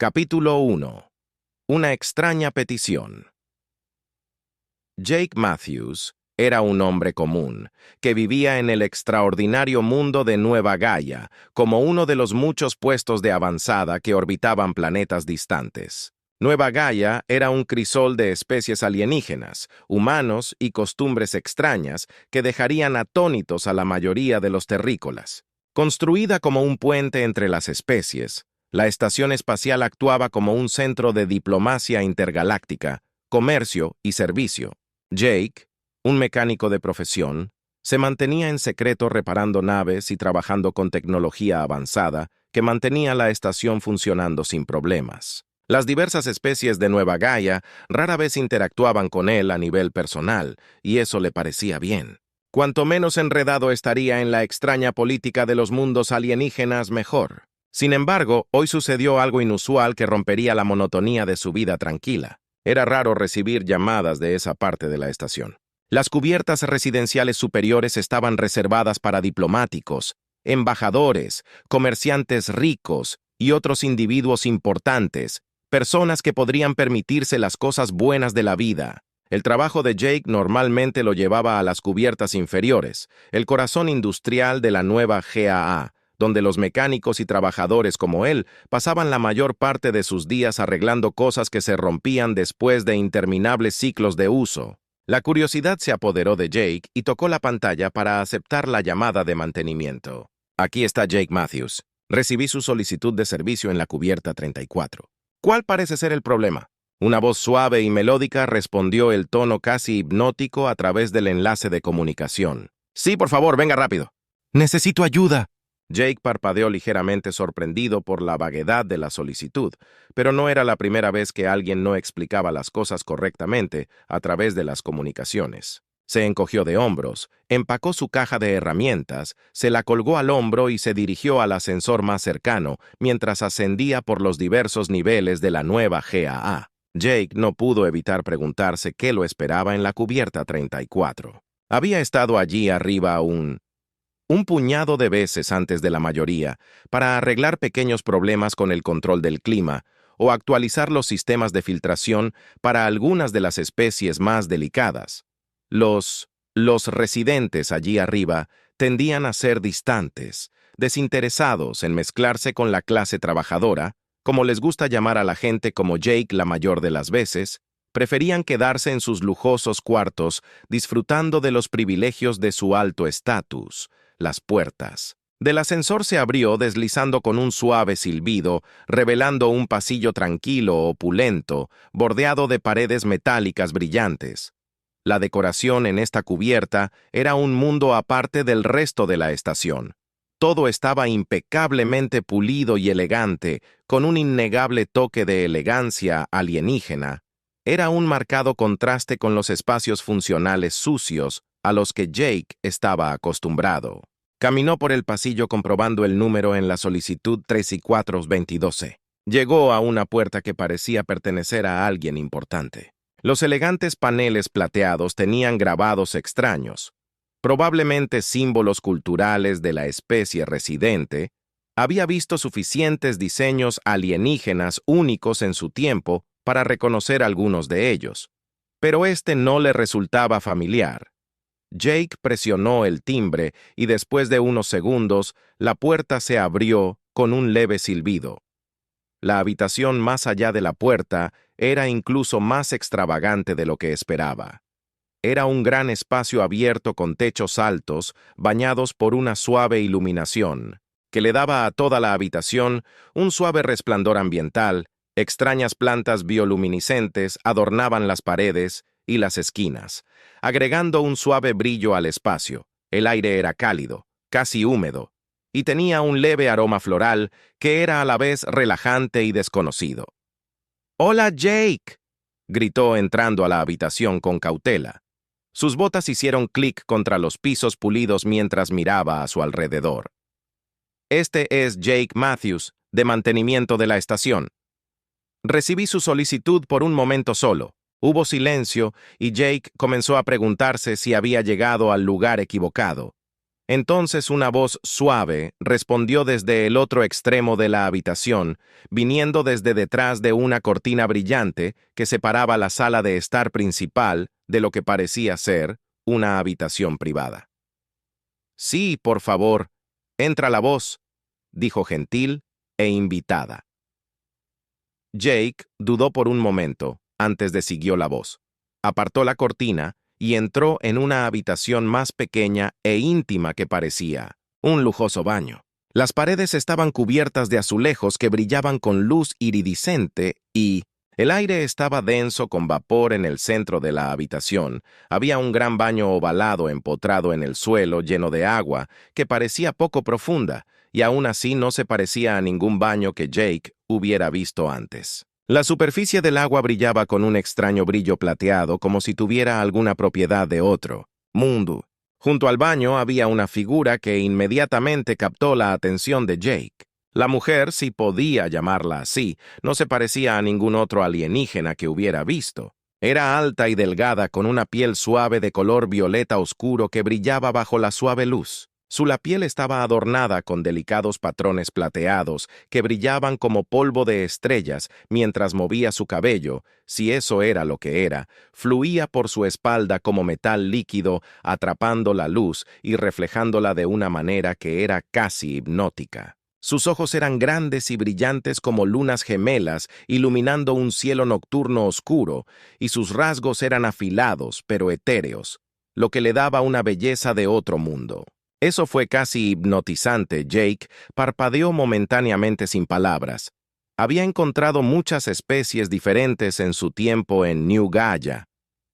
Capítulo 1. Una extraña petición. Jake Matthews era un hombre común, que vivía en el extraordinario mundo de Nueva Gaia, como uno de los muchos puestos de avanzada que orbitaban planetas distantes. Nueva Gaia era un crisol de especies alienígenas, humanos y costumbres extrañas que dejarían atónitos a la mayoría de los terrícolas. Construida como un puente entre las especies, la estación espacial actuaba como un centro de diplomacia intergaláctica, comercio y servicio. Jake, un mecánico de profesión, se mantenía en secreto reparando naves y trabajando con tecnología avanzada que mantenía la estación funcionando sin problemas. Las diversas especies de Nueva Gaia rara vez interactuaban con él a nivel personal, y eso le parecía bien. Cuanto menos enredado estaría en la extraña política de los mundos alienígenas, mejor. Sin embargo, hoy sucedió algo inusual que rompería la monotonía de su vida tranquila. Era raro recibir llamadas de esa parte de la estación. Las cubiertas residenciales superiores estaban reservadas para diplomáticos, embajadores, comerciantes ricos y otros individuos importantes, personas que podrían permitirse las cosas buenas de la vida. El trabajo de Jake normalmente lo llevaba a las cubiertas inferiores, el corazón industrial de la nueva GAA, donde los mecánicos y trabajadores como él pasaban la mayor parte de sus días arreglando cosas que se rompían después de interminables ciclos de uso. La curiosidad se apoderó de Jake y tocó la pantalla para aceptar la llamada de mantenimiento. Aquí está Jake Matthews. Recibí su solicitud de servicio en la cubierta 34. ¿Cuál parece ser el problema? Una voz suave y melódica respondió el tono casi hipnótico a través del enlace de comunicación. Sí, por favor, venga rápido. Necesito ayuda. Jake parpadeó ligeramente sorprendido por la vaguedad de la solicitud, pero no era la primera vez que alguien no explicaba las cosas correctamente a través de las comunicaciones. Se encogió de hombros, empacó su caja de herramientas, se la colgó al hombro y se dirigió al ascensor más cercano mientras ascendía por los diversos niveles de la nueva GAA. Jake no pudo evitar preguntarse qué lo esperaba en la cubierta 34. Había estado allí arriba un puñado de veces antes de la mayoría, para arreglar pequeños problemas con el control del clima o actualizar los sistemas de filtración para algunas de las especies más delicadas. Los residentes allí arriba tendían a ser distantes, desinteresados en mezclarse con la clase trabajadora, como les gusta llamar a la gente como Jake la mayor de las veces. Preferían quedarse en sus lujosos cuartos disfrutando de los privilegios de su alto estatus. Las puertas del ascensor se abrió deslizando con un suave silbido, revelando un pasillo tranquilo, opulento, bordeado de paredes metálicas brillantes. La decoración en esta cubierta era un mundo aparte del resto de la estación. Todo estaba impecablemente pulido y elegante, con un innegable toque de elegancia alienígena. Era un marcado contraste con los espacios funcionales sucios a los que Jake estaba acostumbrado. Caminó por el pasillo comprobando el número en la solicitud 3422C. Llegó a una puerta que parecía pertenecer a alguien importante. Los elegantes paneles plateados tenían grabados extraños, probablemente símbolos culturales de la especie residente. Había visto suficientes diseños alienígenas únicos en su tiempo para reconocer algunos de ellos, pero este no le resultaba familiar. Jake presionó el timbre y después de unos segundos, la puerta se abrió con un leve silbido. La habitación más allá de la puerta era incluso más extravagante de lo que esperaba. Era un gran espacio abierto con techos altos, bañados por una suave iluminación, que le daba a toda la habitación un suave resplandor ambiental. Extrañas plantas bioluminiscentes adornaban las paredes y las esquinas, agregando un suave brillo al espacio. El aire era cálido, casi húmedo, y tenía un leve aroma floral que era a la vez relajante y desconocido. «¡Hola, Jake!», gritó entrando a la habitación con cautela. Sus botas hicieron clic contra los pisos pulidos mientras miraba a su alrededor. «Este es Jake Matthews, de mantenimiento de la estación. Recibí su solicitud por un momento solo». Hubo silencio y Jake comenzó a preguntarse si había llegado al lugar equivocado. Entonces una voz suave respondió desde el otro extremo de la habitación, viniendo desde detrás de una cortina brillante que separaba la sala de estar principal de lo que parecía ser una habitación privada. «Sí, por favor, entra la voz», dijo gentil e invitada. Jake dudó por un momento antes de siguió la voz. Apartó la cortina y entró en una habitación más pequeña e íntima que parecía un lujoso baño. Las paredes estaban cubiertas de azulejos que brillaban con luz iridiscente y el aire estaba denso con vapor en el centro de la habitación. Había un gran baño ovalado empotrado en el suelo lleno de agua que parecía poco profunda y aún así no se parecía a ningún baño que Jake hubiera visto antes. La superficie del agua brillaba con un extraño brillo plateado como si tuviera alguna propiedad de otro mundo. Junto al baño había una figura que inmediatamente captó la atención de Jake. La mujer, si podía llamarla así, no se parecía a ningún otro alienígena que hubiera visto. Era alta y delgada con una piel suave de color violeta oscuro que brillaba bajo la suave luz. La piel estaba adornada con delicados patrones plateados que brillaban como polvo de estrellas mientras movía su cabello, si eso era lo que era, fluía por su espalda como metal líquido, atrapando la luz y reflejándola de una manera que era casi hipnótica. Sus ojos eran grandes y brillantes como lunas gemelas, iluminando un cielo nocturno oscuro, y sus rasgos eran afilados, pero etéreos, lo que le daba una belleza de otro mundo. Eso fue casi hipnotizante. Jake parpadeó momentáneamente sin palabras. Había encontrado muchas especies diferentes en su tiempo en New Gaia,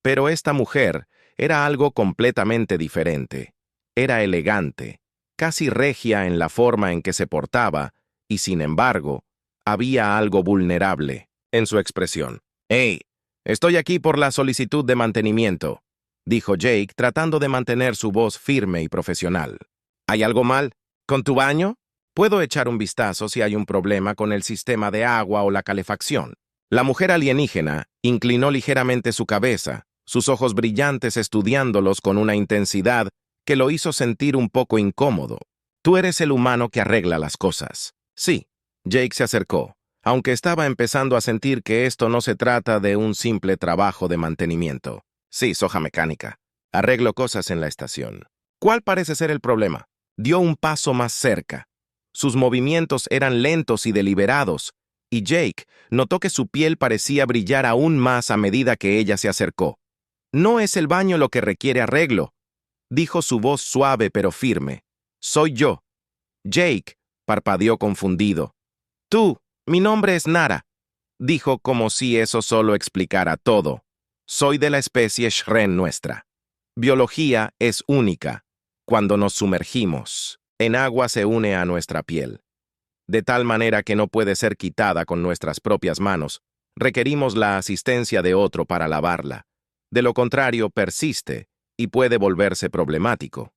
pero esta mujer era algo completamente diferente. Era elegante, casi regia en la forma en que se portaba, y sin embargo, había algo vulnerable en su expresión. «Hey, estoy aquí por la solicitud de mantenimiento», dijo Jake, tratando de mantener su voz firme y profesional. «¿Hay algo mal con tu baño? Puedo echar un vistazo si hay un problema con el sistema de agua o la calefacción». La mujer alienígena inclinó ligeramente su cabeza, sus ojos brillantes estudiándolos con una intensidad que lo hizo sentir un poco incómodo. «Tú eres el humano que arregla las cosas». «Sí». Jake se acercó, aunque estaba empezando a sentir que esto no se trata de un simple trabajo de mantenimiento. «Sí, soja mecánica. Arreglo cosas en la estación». «¿Cuál parece ser el problema?» Dio un paso más cerca. Sus movimientos eran lentos y deliberados, y Jake notó que su piel parecía brillar aún más a medida que ella se acercó. «No es el baño lo que requiere arreglo», dijo su voz suave pero firme. «Soy yo». Jake parpadeó confundido. «Tú, mi nombre es Nara», dijo como si eso solo explicara todo. «Soy de la especie Shren nuestra. Biología es única. Cuando nos sumergimos, en agua se une a nuestra piel, de tal manera que no puede ser quitada con nuestras propias manos. Requerimos la asistencia de otro para lavarla. De lo contrario, persiste y puede volverse problemático».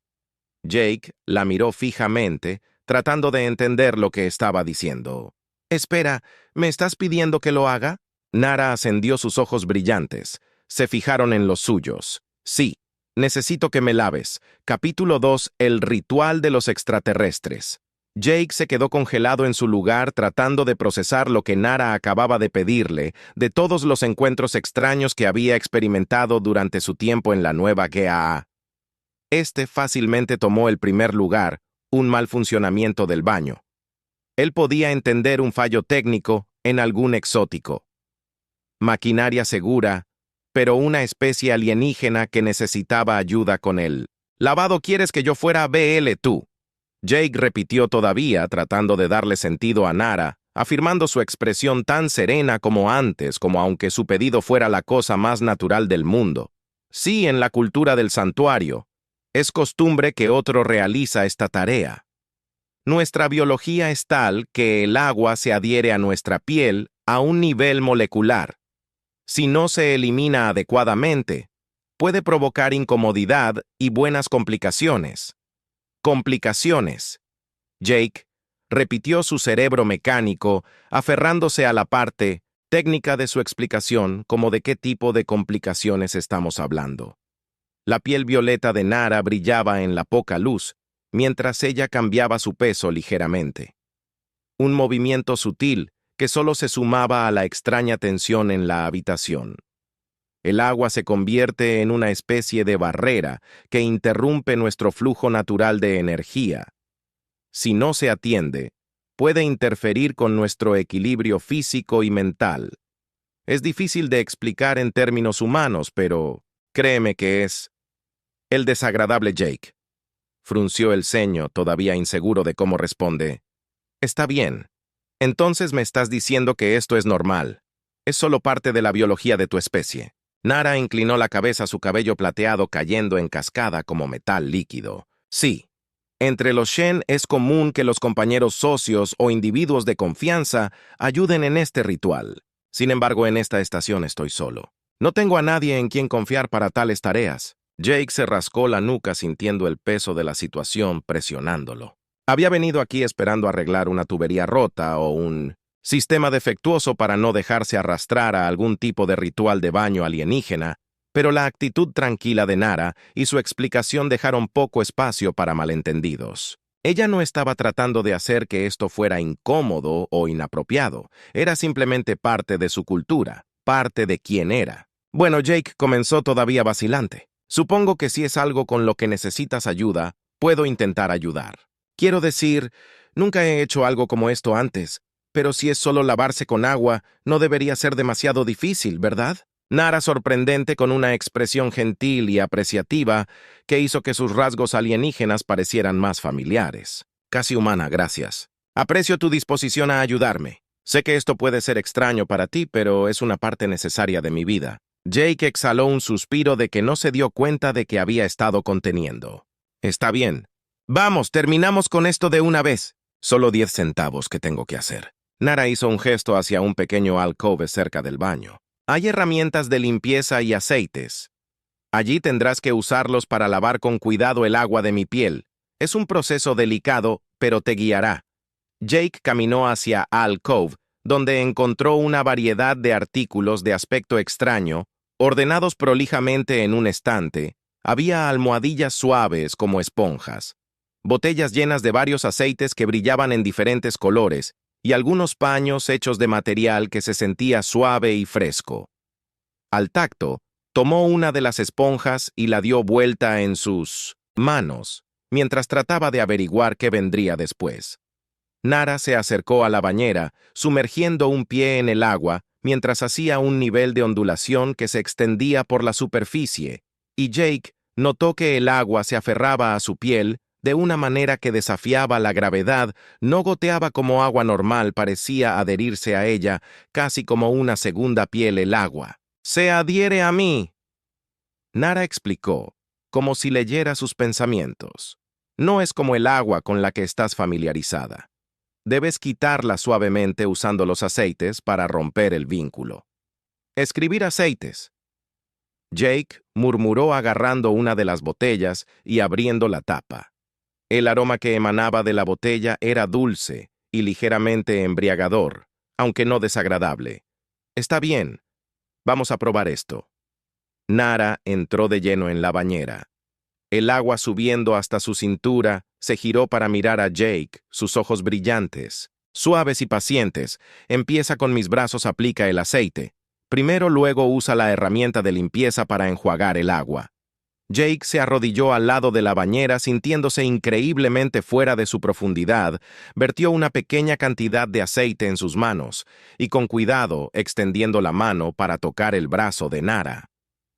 Jake la miró fijamente, tratando de entender lo que estaba diciendo. «Espera, ¿me estás pidiendo que lo haga?» Nara ascendió sus ojos brillantes. Se fijaron en los suyos. «Sí, necesito que me laves». Capítulo 2. El ritual de los extraterrestres. Jake se quedó congelado en su lugar tratando de procesar lo que Nara acababa de pedirle de todos los encuentros extraños que había experimentado durante su tiempo en la Nueva Gaia. Este fácilmente tomó el primer lugar, un mal funcionamiento del baño. Él podía entender un fallo técnico en algún exótico. Maquinaria segura, pero una especie alienígena que necesitaba ayuda con él. «Lavado, ¿quieres que yo fuera BL tú?» Jake repitió todavía, tratando de darle sentido a Nara, afirmando su expresión tan serena como antes, como aunque su pedido fuera la cosa más natural del mundo. «Sí, en la cultura del santuario. Es costumbre que otro realiza esta tarea. Nuestra biología es tal que el agua se adhiere a nuestra piel a un nivel molecular. Si no se elimina adecuadamente, puede provocar incomodidad y buenas complicaciones». «Complicaciones». Jake repitió su cerebro mecánico, aferrándose a la parte técnica de su explicación como de qué tipo de complicaciones estamos hablando. La piel violeta de Nara brillaba en la poca luz, mientras ella cambiaba su peso ligeramente. Un movimiento sutil que solo se sumaba a la extraña tensión en la habitación. El agua se convierte en una especie de barrera que interrumpe nuestro flujo natural de energía. Si no se atiende, puede interferir con nuestro equilibrio físico y mental. Es difícil de explicar en términos humanos, pero créeme que es el desagradable Jake. Frunció el ceño, todavía inseguro de cómo responde. Está bien. Entonces me estás diciendo que esto es normal. Es solo parte de la biología de tu especie. Nara inclinó la cabeza, su cabello plateado cayendo en cascada como metal líquido. Sí. Entre los Shen es común que los compañeros socios o individuos de confianza ayuden en este ritual. Sin embargo, en esta estación estoy solo. No tengo a nadie en quien confiar para tales tareas. Jake se rascó la nuca sintiendo el peso de la situación presionándolo. Había venido aquí esperando arreglar una tubería rota o un sistema defectuoso para no dejarse arrastrar a algún tipo de ritual de baño alienígena, pero la actitud tranquila de Nara y su explicación dejaron poco espacio para malentendidos. Ella no estaba tratando de hacer que esto fuera incómodo o inapropiado, era simplemente parte de su cultura, parte de quién era. Bueno, Jake comenzó todavía vacilante. Supongo que si es algo con lo que necesitas ayuda, puedo intentar ayudar. Quiero decir, nunca he hecho algo como esto antes, pero si es solo lavarse con agua, no debería ser demasiado difícil, ¿verdad? Nara sorprendente con una expresión gentil y apreciativa que hizo que sus rasgos alienígenas parecieran más familiares. Casi humana, gracias. Aprecio tu disposición a ayudarme. Sé que esto puede ser extraño para ti, pero es una parte necesaria de mi vida. Jake exhaló un suspiro de que no se dio cuenta de que había estado conteniendo. Está bien. Vamos, terminamos con esto de una vez. Solo 10 centavos que tengo que hacer. Nara hizo un gesto hacia un pequeño alcove cerca del baño. Hay herramientas de limpieza y aceites. Allí tendrás que usarlos para lavar con cuidado el agua de mi piel. Es un proceso delicado, pero te guiará. Jake caminó hacia Al Cove, donde encontró una variedad de artículos de aspecto extraño, ordenados prolijamente en un estante. Había almohadillas suaves como esponjas, botellas llenas de varios aceites que brillaban en diferentes colores, y algunos paños hechos de material que se sentía suave y fresco. Al tacto, tomó una de las esponjas y la dio vuelta en sus manos, mientras trataba de averiguar qué vendría después. Nara se acercó a la bañera, sumergiendo un pie en el agua, mientras hacía un nivel de ondulación que se extendía por la superficie, y Jake notó que el agua se aferraba a su piel de una manera que desafiaba la gravedad, no goteaba como agua normal, parecía adherirse a ella, casi como una segunda piel el agua. «Se adhiere a mí», Nara explicó, como si leyera sus pensamientos. «No es como el agua con la que estás familiarizada. Debes quitarla suavemente usando los aceites para romper el vínculo». «Escribir aceites». Jake murmuró agarrando una de las botellas y abriendo la tapa. El aroma que emanaba de la botella era dulce y ligeramente embriagador, aunque no desagradable. «Está bien. Vamos a probar esto». Nara entró de lleno en la bañera. El agua subiendo hasta su cintura, se giró para mirar a Jake, sus ojos brillantes. «Suaves y pacientes. Empieza con mis brazos, aplica el aceite. Primero, luego usa la herramienta de limpieza para enjuagar el agua». Jake se arrodilló al lado de la bañera sintiéndose increíblemente fuera de su profundidad, vertió una pequeña cantidad de aceite en sus manos y con cuidado extendiendo la mano para tocar el brazo de Nara.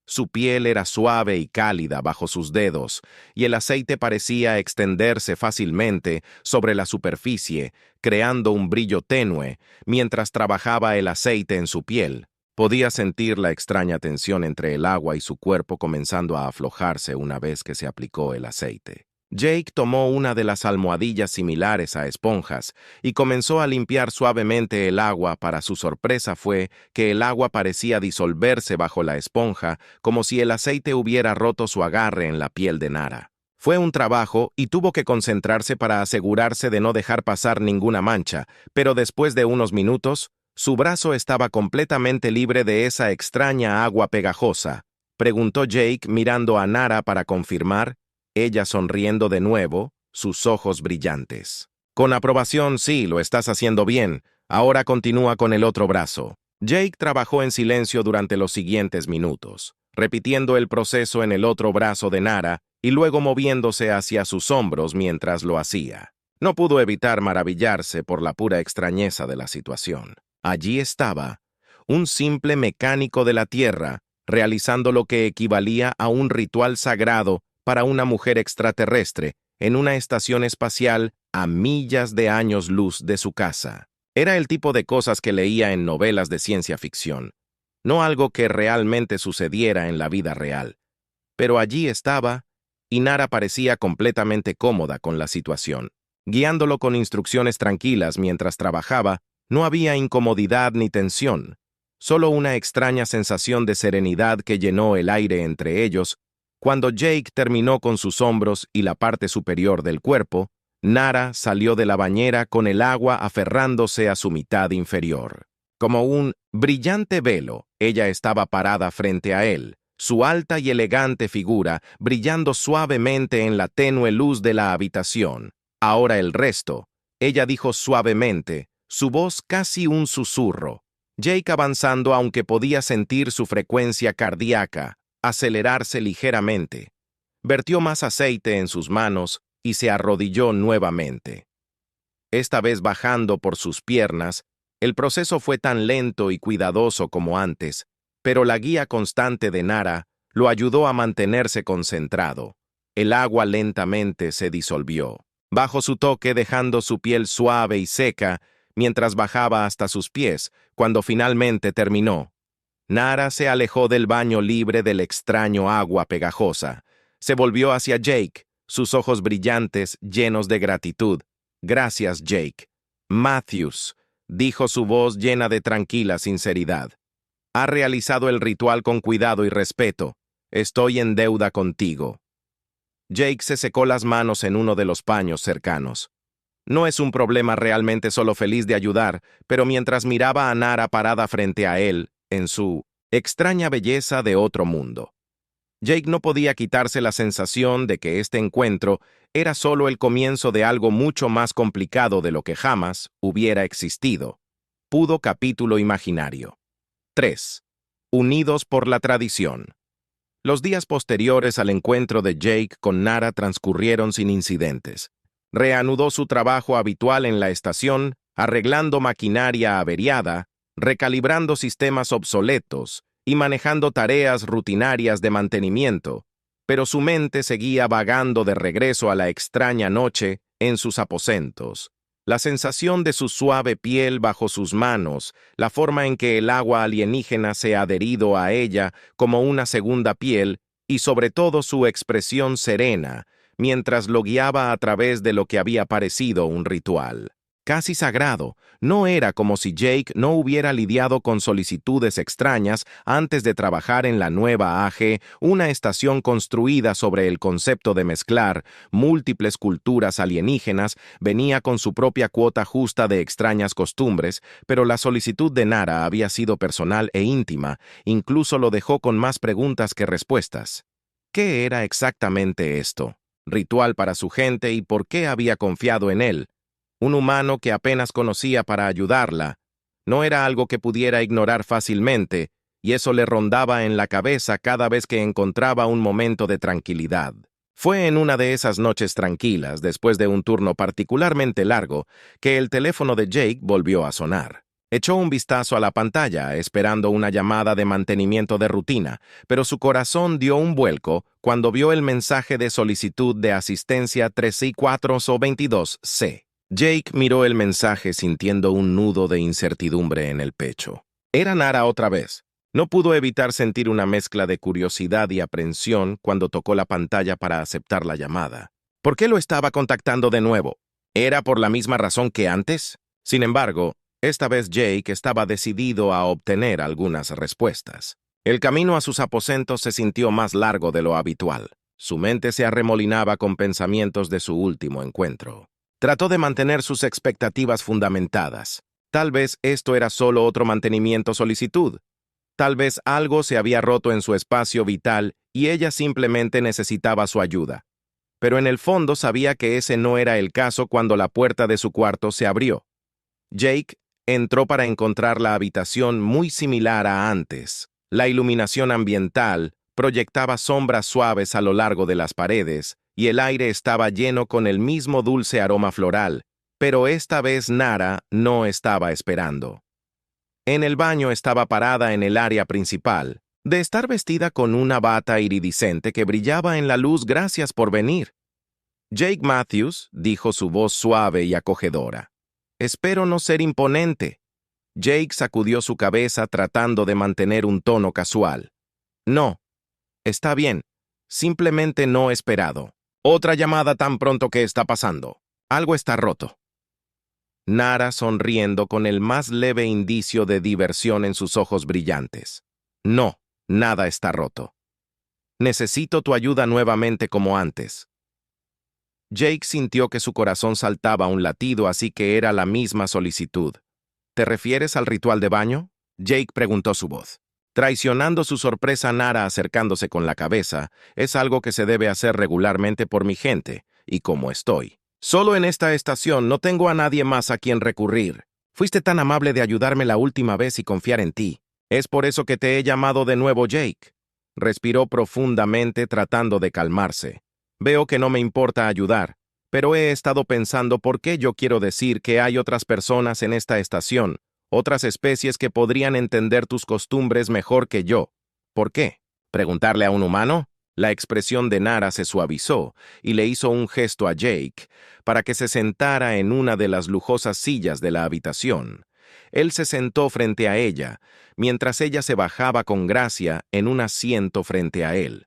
Su piel era suave y cálida bajo sus dedos y el aceite parecía extenderse fácilmente sobre la superficie, creando un brillo tenue mientras trabajaba el aceite en su piel. Podía sentir la extraña tensión entre el agua y su cuerpo comenzando a aflojarse una vez que se aplicó el aceite. Jake tomó una de las almohadillas similares a esponjas y comenzó a limpiar suavemente el agua. Para su sorpresa fue que el agua parecía disolverse bajo la esponja, como si el aceite hubiera roto su agarre en la piel de Nara. Fue un trabajo y tuvo que concentrarse para asegurarse de no dejar pasar ninguna mancha, pero después de unos minutos, su brazo estaba completamente libre de esa extraña agua pegajosa. Preguntó Jake mirando a Nara para confirmar, ella sonriendo de nuevo. sus ojos brillantes. Con aprobación, sí, lo estás haciendo bien. Ahora continúa con el otro brazo. Jake trabajó en silencio durante los siguientes minutos, repitiendo el proceso en el otro brazo de Nara y luego moviéndose hacia sus hombros mientras lo hacía. No pudo evitar maravillarse por la pura extrañeza de la situación. Allí estaba, un simple mecánico de la Tierra, realizando lo que equivalía a un ritual sagrado para una mujer extraterrestre en una estación espacial a millas de años luz de su casa. Era el tipo de cosas que leía en novelas de ciencia ficción, no algo que realmente sucediera en la vida real. Pero allí estaba, y Nara parecía completamente cómoda con la situación. Guiándolo con instrucciones tranquilas mientras trabajaba, no había incomodidad ni tensión, solo una extraña sensación de serenidad que llenó el aire entre ellos. Cuando Jake terminó con sus hombros y la parte superior del cuerpo, Nara salió de la bañera con el agua aferrándose a su mitad inferior. Como un brillante velo, ella estaba parada frente a él, su alta y elegante figura brillando suavemente en la tenue luz de la habitación. Ahora el resto, ella dijo suavemente, su voz casi un susurro. Jake avanzando aunque podía sentir su frecuencia cardíaca acelerarse ligeramente. Vertió más aceite en sus manos y se arrodilló nuevamente. Esta vez bajando por sus piernas, el proceso fue tan lento y cuidadoso como antes, pero la guía constante de Nara lo ayudó a mantenerse concentrado. El agua lentamente se disolvió, bajo su toque dejando su piel suave y seca mientras bajaba hasta sus pies, cuando finalmente terminó. Nara se alejó del baño libre del extraño agua pegajosa. Se volvió hacia Jake, sus ojos brillantes, llenos de gratitud. «Gracias, Jake». «Matthews», dijo su voz llena de tranquila sinceridad. «Ha realizado el ritual con cuidado y respeto. Estoy en deuda contigo». Jake se secó las manos en uno de los paños cercanos. No es un problema, realmente solo feliz de ayudar, pero mientras miraba a Nara parada frente a él, en su extraña belleza de otro mundo, Jake no podía quitarse la sensación de que este encuentro era solo el comienzo de algo mucho más complicado de lo que jamás hubiera existido. Pudo capítulo imaginario. 3. Unidos por la tradición. Los días posteriores al encuentro de Jake con Nara transcurrieron sin incidentes. Reanudó su trabajo habitual en la estación, arreglando maquinaria averiada, recalibrando sistemas obsoletos y manejando tareas rutinarias de mantenimiento, pero su mente seguía vagando de regreso a la extraña noche en sus aposentos. La sensación de su suave piel bajo sus manos, la forma en que el agua alienígena se ha adherido a ella como una segunda piel, y sobre todo su expresión serena, mientras lo guiaba a través de lo que había parecido un ritual. Casi sagrado, no era como si Jake no hubiera lidiado con solicitudes extrañas antes de trabajar en la nueva AG, una estación construida sobre el concepto de mezclar múltiples culturas alienígenas. Venía con su propia cuota justa de extrañas costumbres, pero la solicitud de Nara había sido personal e íntima, incluso lo dejó con más preguntas que respuestas. ¿Qué era exactamente esto? Ritual para su gente, y por qué había confiado en él. Un humano que apenas conocía para ayudarla. No era algo que pudiera ignorar fácilmente, y eso le rondaba en la cabeza cada vez que encontraba un momento de tranquilidad. Fue en una de esas noches tranquilas, después de un turno particularmente largo, que el teléfono de Jake volvió a sonar. Echó un vistazo a la pantalla, esperando una llamada de mantenimiento de rutina, pero su corazón dio un vuelco cuando vio el mensaje de solicitud de asistencia 364-22C. Jake miró el mensaje sintiendo un nudo de incertidumbre en el pecho. Era Nara otra vez. No pudo evitar sentir una mezcla de curiosidad y aprensión cuando tocó la pantalla para aceptar la llamada. ¿Por qué lo estaba contactando de nuevo? ¿Era por la misma razón que antes? Sin embargo, esta vez Jake estaba decidido a obtener algunas respuestas. El camino a sus aposentos se sintió más largo de lo habitual. Su mente se arremolinaba con pensamientos de su último encuentro. Trató de mantener sus expectativas fundamentadas. Tal vez esto era solo otro mantenimiento solicitud. Tal vez algo se había roto en su espacio vital y ella simplemente necesitaba su ayuda. pero en el fondo sabía que ese no era el caso cuando la puerta de su cuarto se abrió. Jake entró para encontrar la habitación muy similar a antes. La iluminación ambiental proyectaba sombras suaves a lo largo de las paredes y el aire estaba lleno con el mismo dulce aroma floral, pero esta vez Nara no estaba esperando. En el baño estaba parada en el área principal, de estar vestida con una bata iridiscente que brillaba en la luz. Gracias por venir. Jake Matthews, dijo su voz suave y acogedora. Espero no ser imponente. Jake sacudió su cabeza tratando de mantener un tono casual. No, está bien, simplemente no esperado. Otra llamada tan pronto. Que está pasando. Algo está roto. Nara sonriendo con el más leve indicio de diversión en sus ojos brillantes. No, nada está roto. Necesito tu ayuda nuevamente como antes. Jake sintió que su corazón saltaba un latido, así que era la misma solicitud. ¿Te refieres al ritual de baño? Jake preguntó su voz. Traicionando su sorpresa, Nara acercándose con la cabeza, es algo que se debe hacer regularmente por mi gente, y como estoy. Solo en esta estación no tengo a nadie más a quien recurrir. Fuiste tan amable de ayudarme la última vez y confiar en ti. Es por eso que te he llamado de nuevo, Jake. Respiró profundamente tratando de calmarse. Veo que no me importa ayudar, pero he estado pensando por qué yo quiero decir que hay otras personas en esta estación, otras especies que podrían entender tus costumbres mejor que yo. ¿Por qué? ¿Preguntarle a un humano? La expresión de Nara se suavizó y le hizo un gesto a Jake para que se sentara en una de las lujosas sillas de la habitación. Él se sentó frente a ella, mientras ella se bajaba con gracia en un asiento frente a él.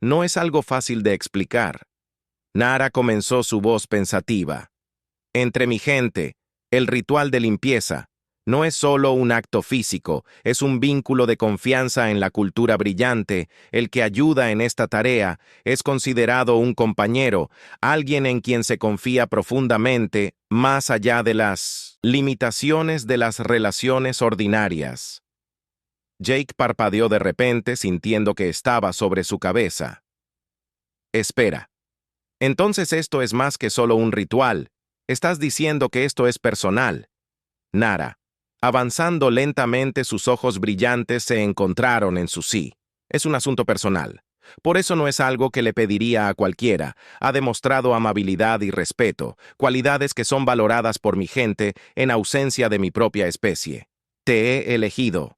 No es algo fácil de explicar. Nara comenzó su voz pensativa. Entre mi gente, el ritual de limpieza no es solo un acto físico, es un vínculo de confianza en la cultura brillante. El que ayuda en esta tarea es considerado un compañero, alguien en quien se confía profundamente, más allá de las limitaciones de las relaciones ordinarias. Jake parpadeó de repente, sintiendo que estaba sobre su cabeza. Espera. Entonces esto es más que solo un ritual. Estás diciendo que esto es personal. Nara. Avanzando lentamente, sus ojos brillantes se encontraron en su sí. Es un asunto personal. Por eso no es algo que le pediría a cualquiera. Ha demostrado amabilidad y respeto, cualidades que son valoradas por mi gente en ausencia de mi propia especie. Te he elegido.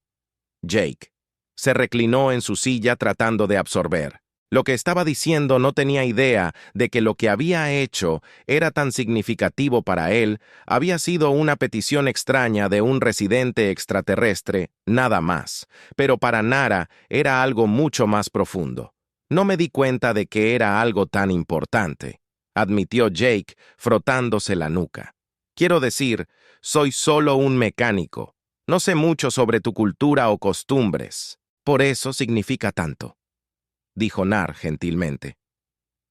Jake. Se reclinó en su silla tratando de absorber. Lo que estaba diciendo no tenía idea de que lo que había hecho era tan significativo para él. Había sido una petición extraña de un residente extraterrestre, nada más. Pero para Nara era algo mucho más profundo. No me di cuenta de que era algo tan importante, admitió Jake, frotándose la nuca. Quiero decir, soy solo un mecánico. No sé mucho sobre tu cultura o costumbres. Por eso significa tanto, dijo Nar gentilmente.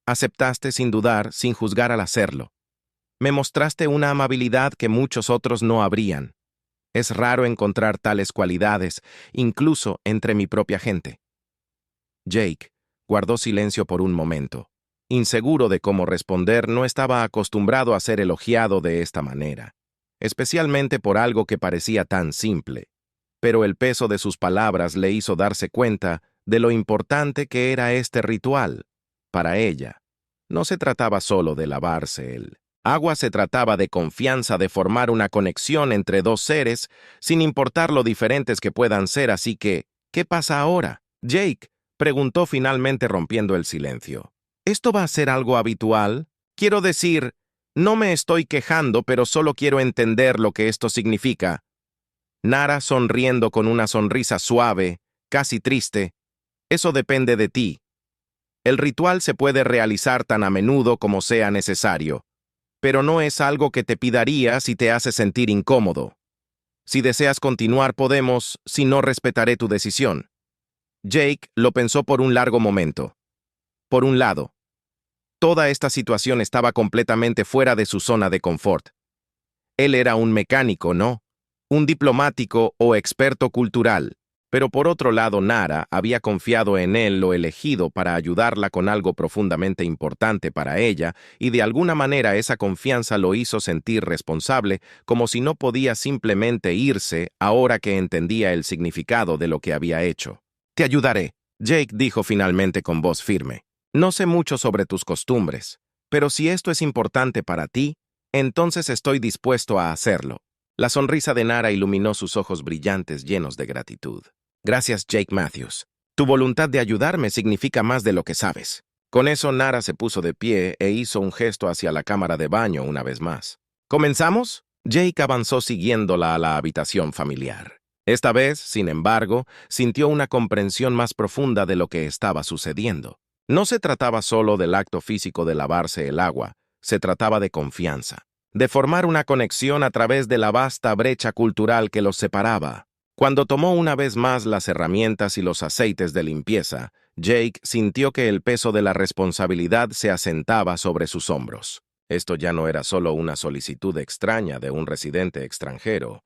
Aceptaste sin dudar, sin juzgar al hacerlo. Me mostraste una amabilidad que muchos otros no habrían. Es raro encontrar tales cualidades, incluso entre mi propia gente. Jake guardó silencio por un momento. Inseguro de cómo responder, no estaba acostumbrado a ser elogiado de esta manera, especialmente por algo que parecía tan simple. Pero el peso de sus palabras le hizo darse cuenta de lo importante que era este ritual. Para ella, no se trataba solo de lavarse el agua, se trataba de confianza, de formar una conexión entre dos seres, sin importar lo diferentes que puedan ser. Así que, ¿qué pasa ahora? Jake preguntó finalmente, rompiendo el silencio. ¿Esto va a ser algo habitual? Quiero decir, no me estoy quejando, pero solo quiero entender lo que esto significa. Nara sonriendo con una sonrisa suave, casi triste. Eso depende de ti. El ritual se puede realizar tan a menudo como sea necesario, pero no es algo que te pidaría si te hace sentir incómodo. Si deseas continuar, podemos, si no, respetaré tu decisión. Jake lo pensó por un largo momento. Por un lado, toda esta situación estaba completamente fuera de su zona de confort. Él era un mecánico, ¿no? Un diplomático o experto cultural, Pero por otro lado, Nara había confiado en él lo elegido para ayudarla con algo profundamente importante para ella, y de alguna manera esa confianza lo hizo sentir responsable, como si no podía simplemente irse ahora que entendía el significado de lo que había hecho. «Te ayudaré», Jake dijo finalmente con voz firme. «No sé mucho sobre tus costumbres, pero si esto es importante para ti, entonces estoy dispuesto a hacerlo». La sonrisa de Nara iluminó sus ojos brillantes llenos de gratitud. «Gracias, Jake Matthews. Tu voluntad de ayudarme significa más de lo que sabes». Con eso, Nara se puso de pie e hizo un gesto hacia la cámara de baño una vez más. ¿Comenzamos? Jake avanzó siguiéndola a la habitación familiar. Esta vez, sin embargo, sintió una comprensión más profunda de lo que estaba sucediendo. No se trataba solo del acto físico de lavarse el agua, se trataba de confianza, de formar una conexión a través de la vasta brecha cultural que los separaba. Cuando tomó una vez más las herramientas y los aceites de limpieza, Jake sintió que el peso de la responsabilidad se asentaba sobre sus hombros. Esto ya no era solo una solicitud extraña de un residente extranjero.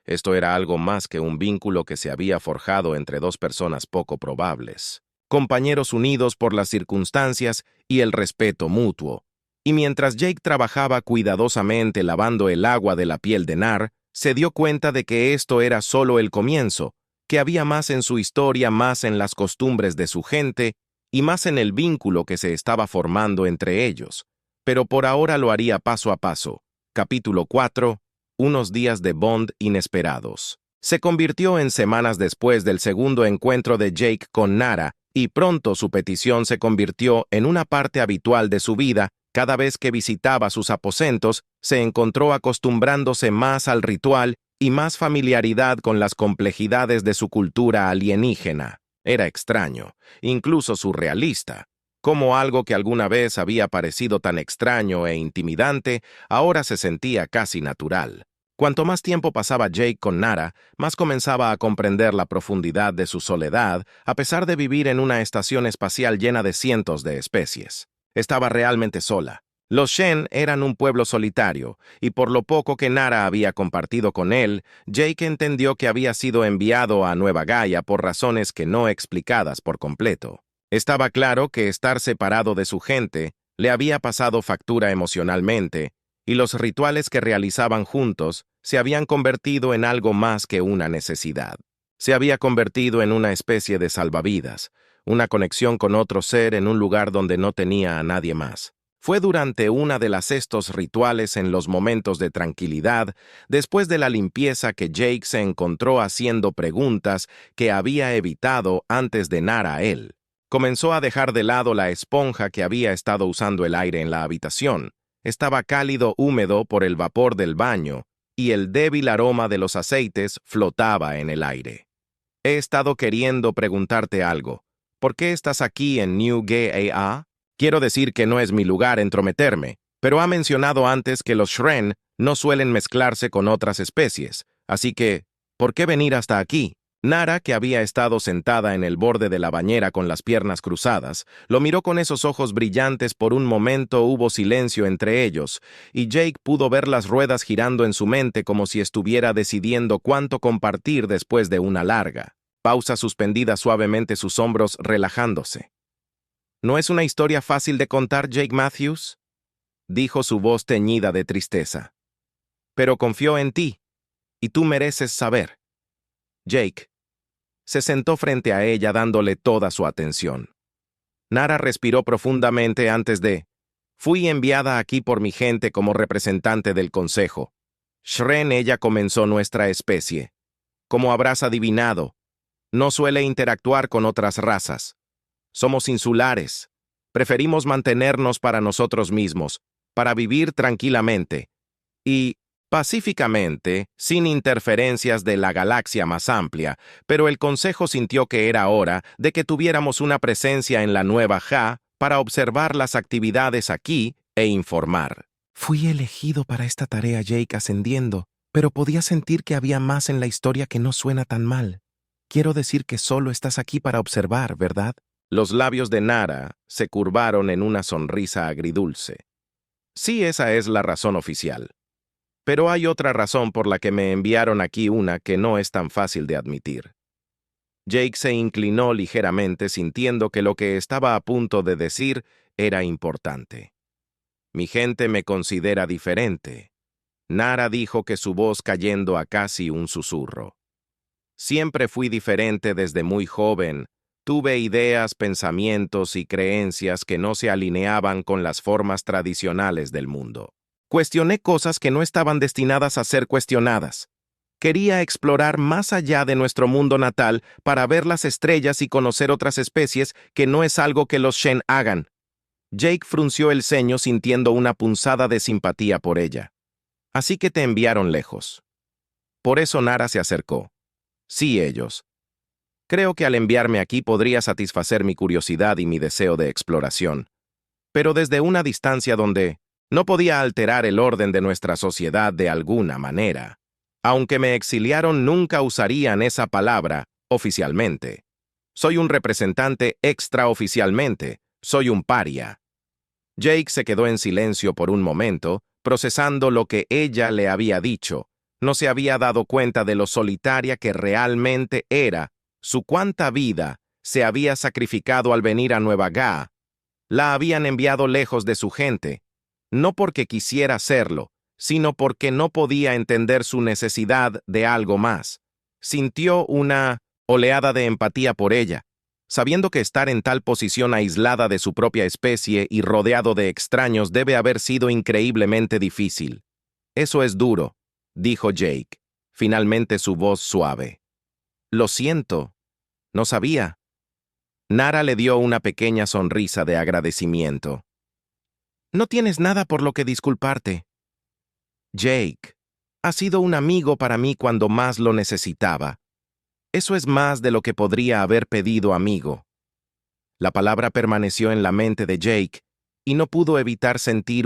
Esto era algo más que un vínculo que se había forjado entre dos personas poco probables, compañeros unidos por las circunstancias y el respeto mutuo. Y mientras Jake trabajaba cuidadosamente lavando el agua de la piel de Nar, se dio cuenta de que esto era solo el comienzo, que había más en su historia, más en las costumbres de su gente y más en el vínculo que se estaba formando entre ellos. Pero por ahora lo haría paso a paso. Capítulo 4. Unos días de Bond inesperados. Se convirtió en semanas después del segundo encuentro de Jake con Nara, y pronto su petición se convirtió en una parte habitual de su vida. Cada vez que visitaba sus aposentos, se encontró acostumbrándose más al ritual y más familiaridad con las complejidades de su cultura alienígena. Era extraño, incluso surrealista. Como algo que alguna vez había parecido tan extraño e intimidante, ahora se sentía casi natural. Cuanto más tiempo pasaba Jake con Nara, más comenzaba a comprender la profundidad de su soledad, a pesar de vivir en una estación espacial llena de cientos de especies. Estaba realmente sola. Los Shen eran un pueblo solitario, y por lo poco que Nara había compartido con él, Jake entendió que había sido enviado a Nueva Gaia por razones que no explicadas por completo. Estaba claro que estar separado de su gente le había pasado factura emocionalmente, y los rituales que realizaban juntos se habían convertido en algo más que una necesidad. Se había convertido en una especie de salvavidas, una conexión con otro ser en un lugar donde no tenía a nadie más. Fue durante una de estos rituales en los momentos de tranquilidad, después de la limpieza, que Jake se encontró haciendo preguntas que había evitado antes de Nara a él. Comenzó a dejar de lado la esponja que había estado usando el aire en la habitación. Estaba cálido, húmedo por el vapor del baño, y el débil aroma de los aceites flotaba en el aire. He estado queriendo preguntarte algo. ¿Por qué estás aquí en New Gaia? Quiero decir que no es mi lugar entrometerme, pero ha mencionado antes que los Shren no suelen mezclarse con otras especies, así que, ¿por qué venir hasta aquí? Nara, que había estado sentada en el borde de la bañera con las piernas cruzadas, lo miró con esos ojos brillantes. Por un momento hubo silencio entre ellos, y Jake pudo ver las ruedas girando en su mente como si estuviera decidiendo cuánto compartir después de una larga pausa, suspendida suavemente sus hombros, relajándose. «¿No es una historia fácil de contar, Jake Matthews?», dijo su voz teñida de tristeza. «Pero confío en ti, y tú mereces saber». Jake se sentó frente a ella dándole toda su atención. Nara respiró profundamente antes de: «Fui enviada aquí por mi gente como representante del Consejo. Shren, ella comenzó nuestra especie. Como habrás adivinado, no suele interactuar con otras razas. Somos insulares. Preferimos mantenernos para nosotros mismos, para vivir tranquilamente y pacíficamente, sin interferencias de la galaxia más amplia, pero el Consejo sintió que era hora de que tuviéramos una presencia en la Nueva Ja para observar las actividades aquí e informar». «Fui elegido para esta tarea», Jake ascendiendo, «pero podía sentir que había más en la historia que no suena tan mal. Quiero decir que solo estás aquí para observar, ¿verdad?». Los labios de Nara se curvaron en una sonrisa agridulce. «Sí, esa es la razón oficial. Pero hay otra razón por la que me enviaron aquí, una que no es tan fácil de admitir». Jake se inclinó ligeramente, sintiendo que lo que estaba a punto de decir era importante. Mi gente me considera diferente. Nara dijo que su voz cayendo a casi un susurro. Siempre fui diferente desde muy joven. Tuve ideas, pensamientos y creencias que no se alineaban con las formas tradicionales del mundo. Cuestioné cosas que no estaban destinadas a ser cuestionadas. Quería explorar más allá de nuestro mundo natal para ver las estrellas y conocer otras especies, que no es algo que los Shen hagan. Jake frunció el ceño sintiendo una punzada de simpatía por ella. Así que te enviaron lejos. Por eso Nara se acercó. Sí, ellos. Creo que al enviarme aquí podría satisfacer mi curiosidad y mi deseo de exploración. Pero desde una distancia donde no podía alterar el orden de nuestra sociedad de alguna manera. Aunque me exiliaron, nunca usarían esa palabra oficialmente. Soy un representante extraoficialmente. Soy un paria. Jake se quedó en silencio por un momento, procesando lo que ella le había dicho. No se había dado cuenta de lo solitaria que realmente era. Su cuánta vida se había sacrificado al venir a Nueva Ga. La habían enviado lejos de su gente, no porque quisiera hacerlo, sino porque no podía entender su necesidad de algo más. Sintió una oleada de empatía por ella, sabiendo que estar en tal posición aislada de su propia especie y rodeado de extraños debe haber sido increíblemente difícil. Eso es duro, dijo Jake, finalmente su voz suave. Lo siento, no sabía. Nara le dio una pequeña sonrisa de agradecimiento. No tienes nada por lo que disculparte. Jake, has sido un amigo para mí cuando más lo necesitaba. Eso es más de lo que podría haber pedido, amigo. La palabra permaneció en la mente de Jake y no pudo evitar sentir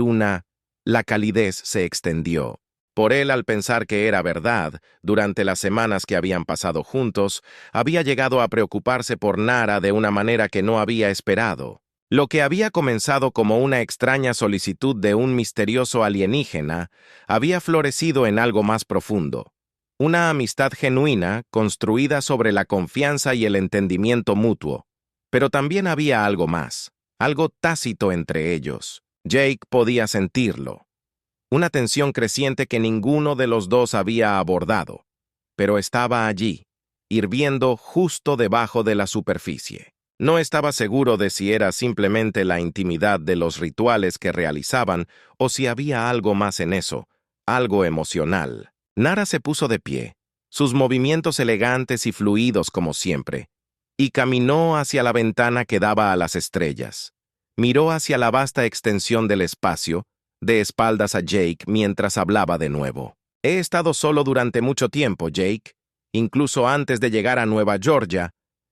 La calidez se extendió. Por él, al pensar que era verdad, durante las semanas que habían pasado juntos, había llegado a preocuparse por Nara de una manera que no había esperado. Lo que había comenzado como una extraña solicitud de un misterioso alienígena había florecido en algo más profundo. Una amistad genuina construida sobre la confianza y el entendimiento mutuo. Pero también había algo más, algo tácito entre ellos. Jake podía sentirlo. Una tensión creciente que ninguno de los dos había abordado, pero estaba allí, hirviendo justo debajo de la superficie. No estaba seguro de si era simplemente la intimidad de los rituales que realizaban o si había algo más en eso, algo emocional. Nara se puso de pie, sus movimientos elegantes y fluidos como siempre, y caminó hacia la ventana que daba a las estrellas. Miró hacia la vasta extensión del espacio, de espaldas a Jake mientras hablaba de nuevo. He estado solo durante mucho tiempo, Jake. Incluso antes de llegar a Nueva Georgia,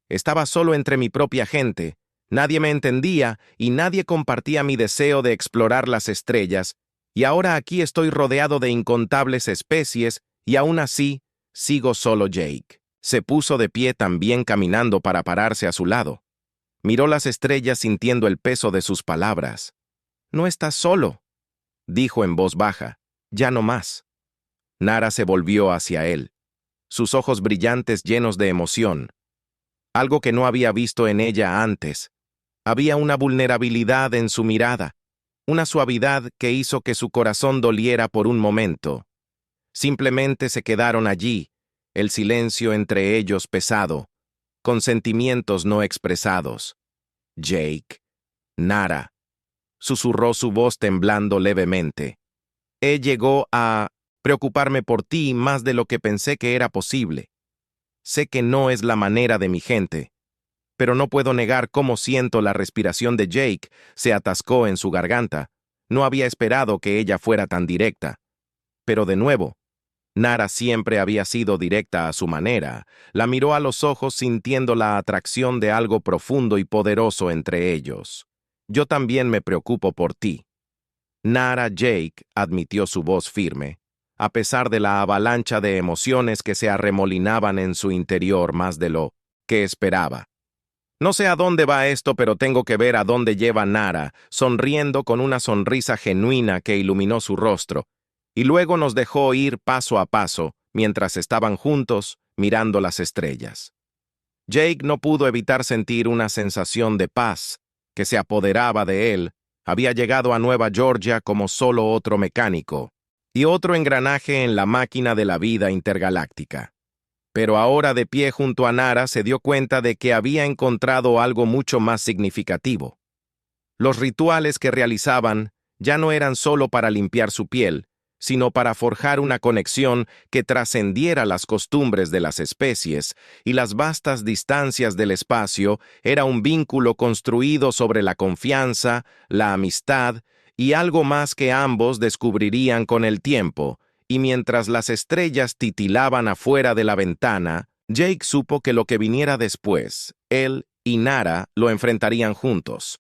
estaba solo entre mi propia gente. Nadie me entendía y nadie compartía mi deseo de explorar las estrellas, y ahora aquí estoy rodeado de incontables especies y aún así sigo solo, Jake. Se puso de pie también caminando para pararse a su lado. Miró las estrellas sintiendo el peso de sus palabras. No estás solo, dijo en voz baja. Ya no más. Nara se volvió hacia él, sus ojos brillantes llenos de emoción. Algo que no había visto en ella antes. Había una vulnerabilidad en su mirada, una suavidad que hizo que su corazón doliera por un momento. Simplemente se quedaron allí, el silencio entre ellos pesado, con sentimientos no expresados. Jake, Nara, susurró su voz temblando levemente. Llegó a preocuparme por ti más de lo que pensé que era posible. Sé que no es la manera de mi gente, pero no puedo negar cómo siento la respiración de Jake se atascó en su garganta. No había esperado que ella fuera tan directa. Pero de nuevo, Nara siempre había sido directa a su manera. La miró a los ojos sintiendo la atracción de algo profundo y poderoso entre ellos. Yo también me preocupo por ti. Nara, Jake, admitió su voz firme, a pesar de la avalancha de emociones que se arremolinaban en su interior más de lo que esperaba. No sé a dónde va esto, pero tengo que ver a dónde lleva Nara, sonriendo con una sonrisa genuina que iluminó su rostro, y luego nos dejó ir paso a paso, mientras estaban juntos, mirando las estrellas. Jake no pudo evitar sentir una sensación de paz que se apoderaba de él. Había llegado a Nueva Georgia como solo otro mecánico y otro engranaje en la máquina de la vida intergaláctica. Pero ahora, de pie junto a Nara, se dio cuenta de que había encontrado algo mucho más significativo. Los rituales que realizaban ya no eran solo para limpiar su piel, sino para forjar una conexión que trascendiera las costumbres de las especies y las vastas distancias del espacio. Era un vínculo construido sobre la confianza, la amistad y algo más que ambos descubrirían con el tiempo. Y mientras las estrellas titilaban afuera de la ventana, Jake supo que lo que viniera después, él y Nara lo enfrentarían juntos.